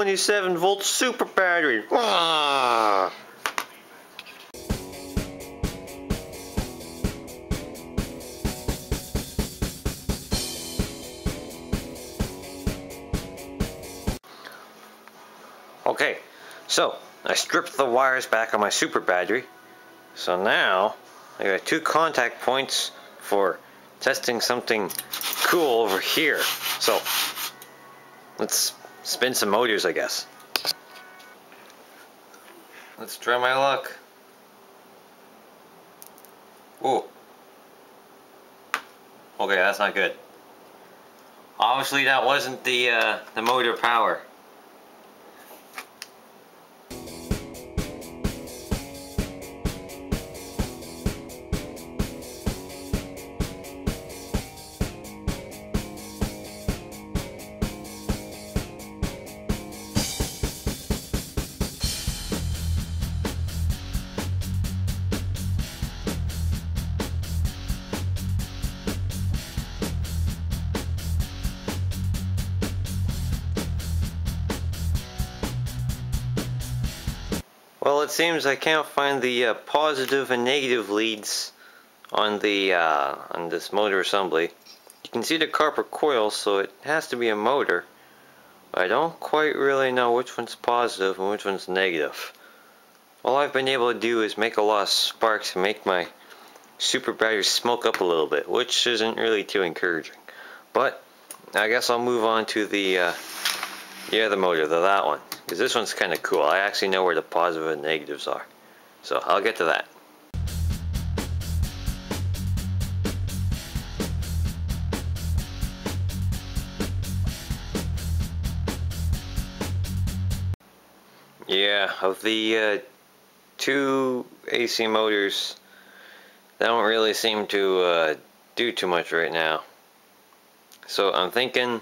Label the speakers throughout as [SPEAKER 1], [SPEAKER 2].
[SPEAKER 1] 27-volt super battery. Ah! Okay, so I stripped the wires back on my super battery. So now I got 2 contact points for testing something cool over here. So let's spin some motors, I guess. Let's try my luck. Ooh. Okay, that's not good. Obviously that wasn't the motor power. Well, it seems I can't find the positive and negative leads on the on this motor assembly. You can see the copper coil, so it has to be a motor. But I don't quite really know which one's positive and which one's negative. All I've been able to do is make a lot of sparks and make my super battery smoke up a little bit, which isn't really too encouraging. But I guess I'll move on to the other motor, that one. Because this one's kind of cool. I actually know where the positive and negatives are. So I'll get to that. Yeah, of the 2 AC motors, they don't really seem to do too much right now. So I'm thinking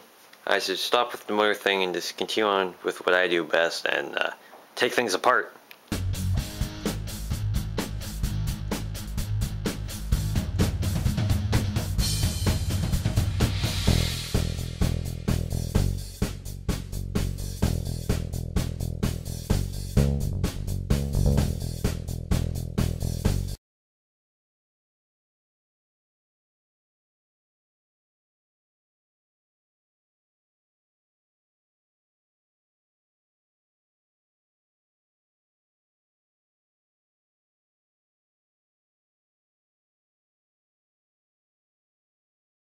[SPEAKER 1] I should stop with the motor thing and just continue on with what I do best and take things apart.